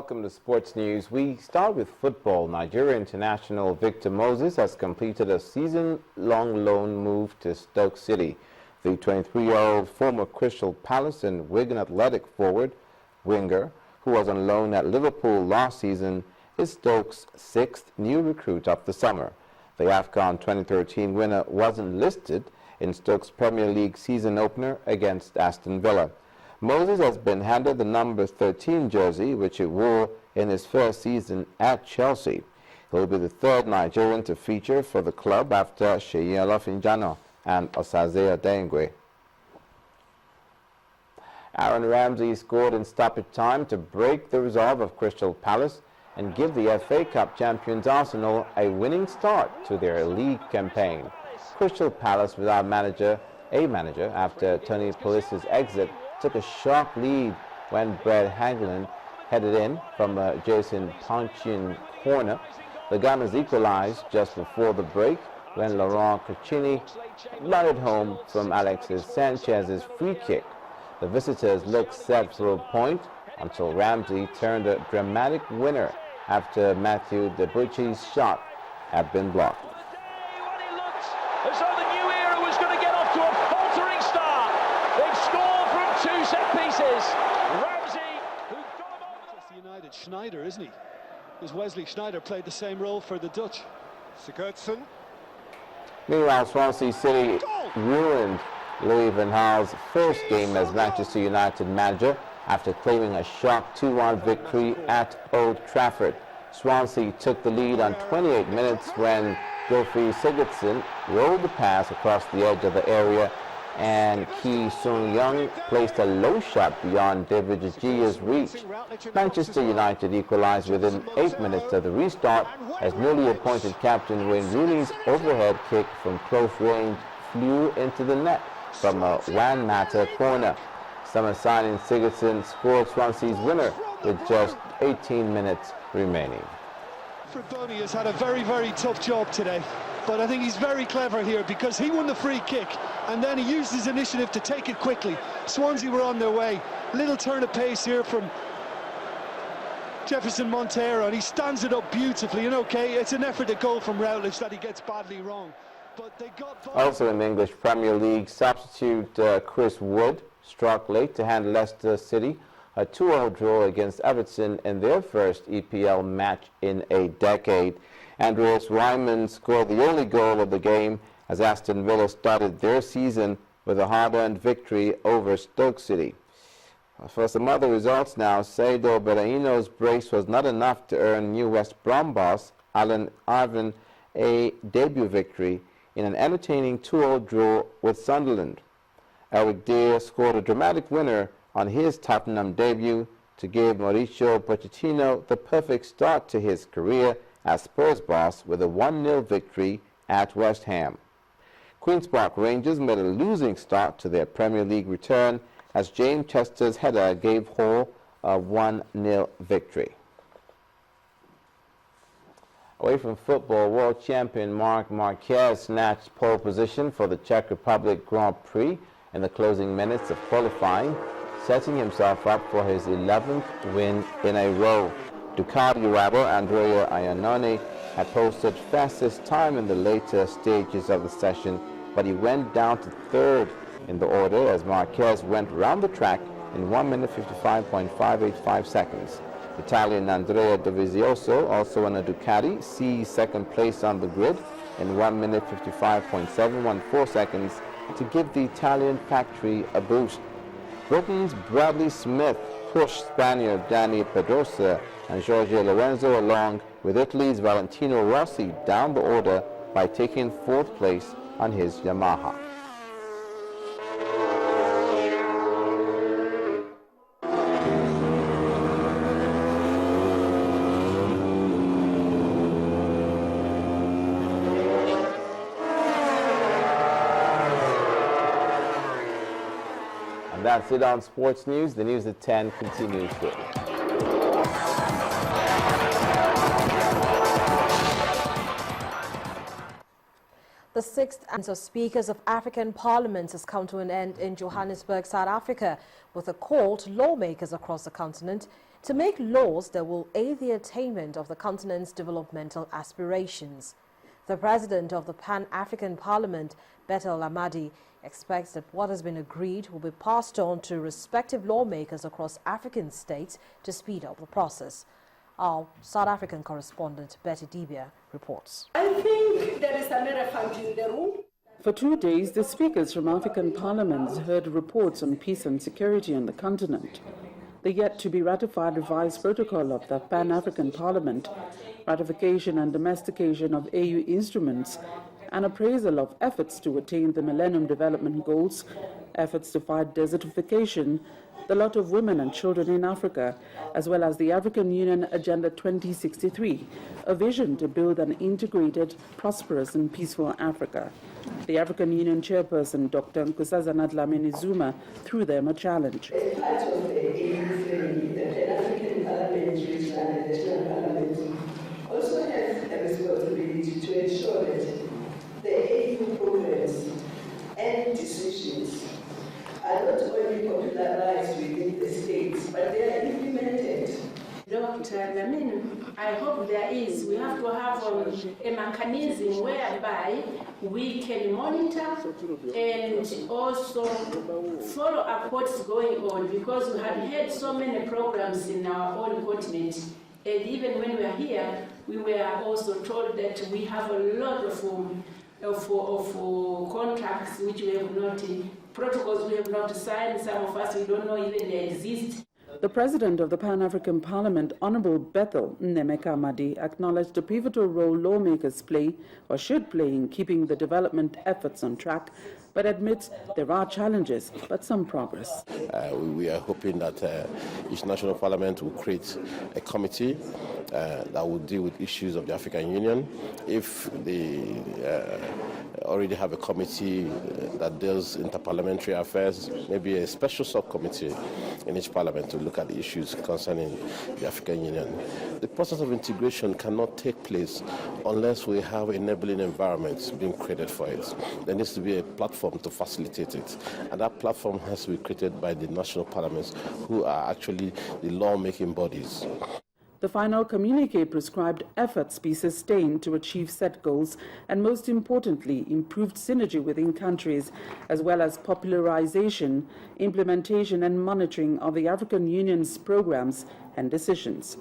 welcome to Sports News. We start with football. Nigeria international Victor Moses has completed a season-long loan move to Stoke City. The 23-year-old former Crystal Palace and Wigan Athletic forward, winger, who was on loan at Liverpool last season, is Stoke's sixth new recruit of the summer. The AFCON 2013 winner wasn't listed in Stoke's Premier League season opener against Aston Villa. Moses has been handed the number 13 jersey, which he wore in his first season at Chelsea. He'll be the third Nigerian to feature for the club after Seyi Olofinjano and Osaze Adengwe. Aaron Ramsey scored in stoppage time to break the resolve of Crystal Palace and give the FA Cup champions Arsenal a winning start to their league campaign. Crystal Palace, without a manager after Tony Pulis's exit, took a sharp lead when Brad Hagland headed in from a Jason Ponchian corner. The Gunners equalized just before the break when Laurent Koscielny batted home from Alexis Sanchez's free kick. The visitors looked set for a point until Ramsey turned a dramatic winner after Matthew Debuchy's shot had been blocked. As though the new era was going to get off to a faltering start. They've scored from 2 set pieces. Ramsey, who got him over the United Schneider, isn't he? Because Wesley Schneider played the same role for the Dutch. Sigurdsson. Meanwhile, Swansea City ruined Louis van Gaal's first game as Manchester United manager after claiming a shock 2-1 victory at Old Trafford. Swansea took the lead on 28 minutes when Gylfi Sigurdsson rolled the pass across the edge of the area and Ki Sung-young placed a low shot beyond David De Gea's reach. Manchester United equalized within 8 minutes of the restart as newly appointed captain Wayne Rooney's overhead kick from close range flew into the net from a Juan Mata corner. Summer signing Sigurdsson scored Swansea's winner with just 18 minutes remaining. Boney has had a very, very tough job today, but I think he's very clever here because he won the free kick and then he used his initiative to take it quickly. Swansea were on their way. Little turn of pace here from Jefferson Montero, and he stands it up beautifully. And okay, it's an effort at goal from Routledge that he gets badly wrong. But they got also in the English Premier League, substitute Chris Wood struck late to hand Leicester City a 2-0 draw against Everton in their first EPL match in a decade. Andreas Reimann scored the only goal of the game as Aston Villa started their season with a hard-earned victory over Stoke City. For some other results now, Saido Berahino's brace was not enough to earn new West Brom boss Alan Irvine a debut victory in an entertaining 2-0 draw with Sunderland. Eric Dier scored a dramatic winner on his Tottenham debut to give Mauricio Pochettino the perfect start to his career as Spurs boss with a 1-0 victory at West Ham. Queen's Park Rangers made a losing start to their Premier League return as James Chester's header gave Hull a 1-0 victory. Away from football, world champion Marc Marquez snatched pole position for the Czech Republic Grand Prix in the closing minutes of qualifying, setting himself up for his 11th win in a row. Ducati rival Andrea Iannone had posted fastest time in the later stages of the session, but he went down to third in the order as Marquez went round the track in 1 minute 55.585 seconds. Italian Andrea Dovizioso, also on a Ducati, seized second place on the grid in 1 minute 55.714 seconds to give the Italian factory a boost. Britain's Bradley Smith pushed Spaniard Dani Pedrosa and Jorge Lorenzo along with Italy's Valentino Rossi down the order by taking fourth place on his Yamaha. And that's it on Sports News. The news at 10 continues shortly. The sixth of Speakers of African Parliaments has come to an end in Johannesburg, South Africa, with a call to lawmakers across the continent to make laws that will aid the attainment of the continent's developmental aspirations. The president of the Pan-African Parliament, Betel Amadi, expects that what has been agreed will be passed on to respective lawmakers across African states to speed up the process. Our South African correspondent, Betty Dibia, reports. I think there is an elephant in the room. For 2 days, the speakers from African parliaments heard reports on peace and security on the continent. The yet-to-be-ratified revised protocol of the Pan-African Parliament, ratification and domestication of AU instruments, an appraisal of efforts to attain the Millennium Development Goals, efforts to fight desertification, the lot of women and children in Africa, as well as the African Union Agenda 2063, a vision to build an integrated, prosperous and peaceful Africa. The African Union chairperson, Dr. Nkosazana Dlamini Zuma, threw them a challenge. As part of the AU family, the Pan-African Parliamentary and the National Parliament also have a responsibility to ensure that the AU programs and decisions are not only popularized within the states, but they are implemented. Dr. Lamini, I hope we have to have a mechanism whereby we can monitor and also follow up what's going on, because we have had so many programs in our own continent. And even when we are here, we were also told that we have a lot of contracts which we have not, protocols we have not signed. Some of us, we don't know even they exist. The president of the Pan-African Parliament, Honorable Betel Nemeka Amadi, acknowledged the pivotal role lawmakers play or should play in keeping the development efforts on track, but admits there are challenges, but some progress. We are hoping that each national parliament will create a committee that will deal with issues of the African Union. If they already have a committee that deals interparliamentary affairs, maybe a special subcommittee in each parliament to look at the issues concerning the African Union. The process of integration cannot take place unless we have enabling environments being created for it. There needs to be a platform to facilitate it, and that platform has to be created by the national parliaments, who are actually the law-making bodies. The final communique prescribed efforts be sustained to achieve set goals and, most importantly, improved synergy within countries, as well as popularization, implementation and monitoring of the African Union's programs and decisions.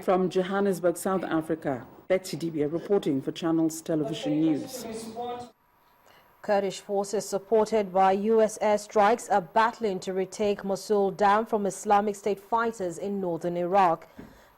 From Johannesburg, South Africa, Betty Dibia reporting for Channels Television News. Kurdish forces supported by U.S. airstrikes are battling to retake Mosul Dam from Islamic State fighters in northern Iraq.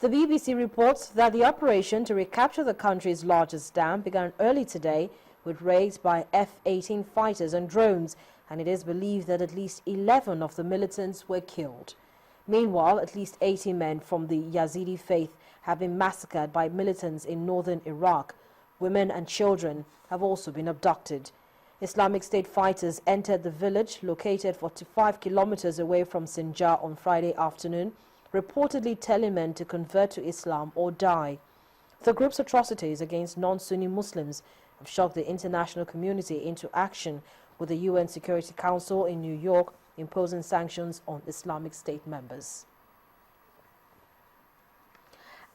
The BBC reports that the operation to recapture the country's largest dam began early today with raids by F-18 fighters and drones, and it is believed that at least 11 of the militants were killed. Meanwhile, at least 80 men from the Yazidi faith have been massacred by militants in northern Iraq. Women and children have also been abducted. Islamic State fighters entered the village, located 45 kilometers away from Sinjar, on Friday afternoon, reportedly telling men to convert to Islam or die. The group's atrocities against non-Sunni Muslims have shocked the international community into action, with the UN Security Council in New York imposing sanctions on Islamic State members.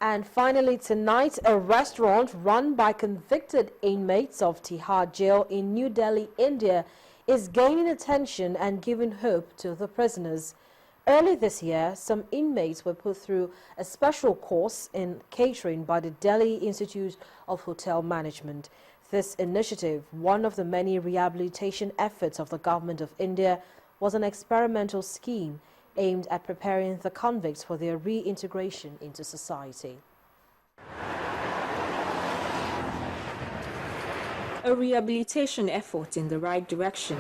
And finally tonight, a restaurant run by convicted inmates of Tihar jail in New Delhi, India, is gaining attention and giving hope to the prisoners. Early this year, some inmates were put through a special course in catering by the Delhi Institute of Hotel Management. This initiative, one of the many rehabilitation efforts of the Government of India, was an experimental scheme aimed at preparing the convicts for their reintegration into society. A rehabilitation effort in the right direction.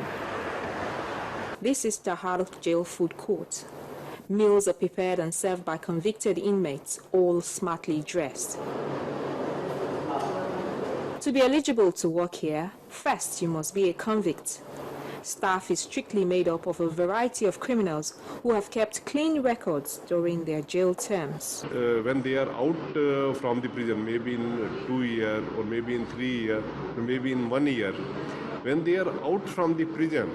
This is Tihar Jail Food Court. Meals are prepared and served by convicted inmates, all smartly dressed. To be eligible to work here, first you must be a convict. Staff is strictly made up of a variety of criminals who have kept clean records during their jail terms. When they are out from the prison, maybe in 2 years, or maybe in 3 years, or maybe in 1 year, when they are out from the prison,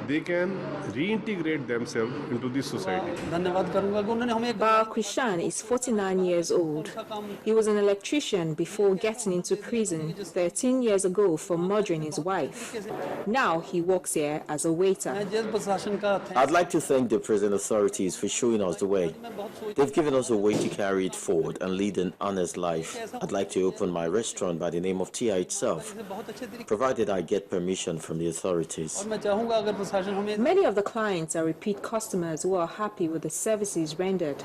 they can reintegrate themselves into the society. Bar Krishan is 49 years old. He was an electrician before getting into prison 13 years ago for murdering his wife. Now he works here as a waiter. I'd like to thank the prison authorities for showing us the way. They've given us a way to carry it forward and lead an honest life. I'd like to open my restaurant by the name of Tia itself, provided I get permission from the authorities. Many of the clients are repeat customers who are happy with the services rendered.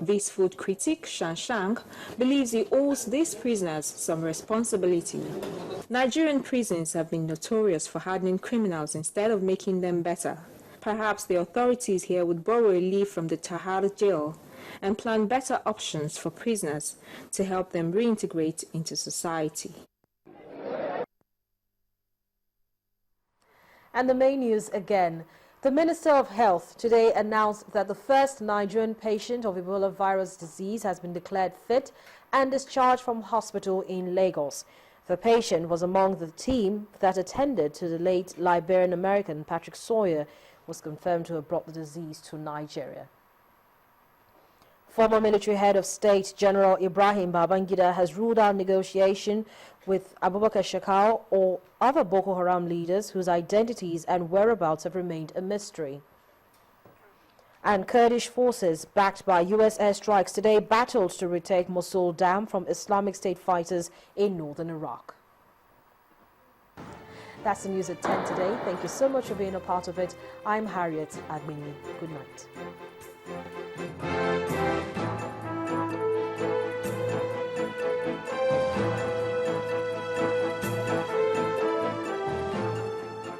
This food critic, Shan Shang, believes he owes these prisoners some responsibility. Nigerian prisons have been notorious for hardening criminals instead of making them better. Perhaps the authorities here would borrow a leaf from the Tahar jail and plan better options for prisoners to help them reintegrate into society. And the main news again. The Minister of Health today announced that the first Nigerian patient of Ebola virus disease has been declared fit and discharged from hospital in Lagos. The patient was among the team that attended to the late Liberian-American Patrick Sawyer, who was confirmed to have brought the disease to Nigeria. Former military head of state General Ibrahim Babangida has ruled out negotiation with Abubakar Shekau or other Boko Haram leaders whose identities and whereabouts have remained a mystery. And Kurdish forces, backed by U.S. airstrikes today, battled to retake Mosul Dam from Islamic State fighters in northern Iraq. That's the news at 10 today. Thank you so much for being a part of it. I'm Harriet Admini. Good night.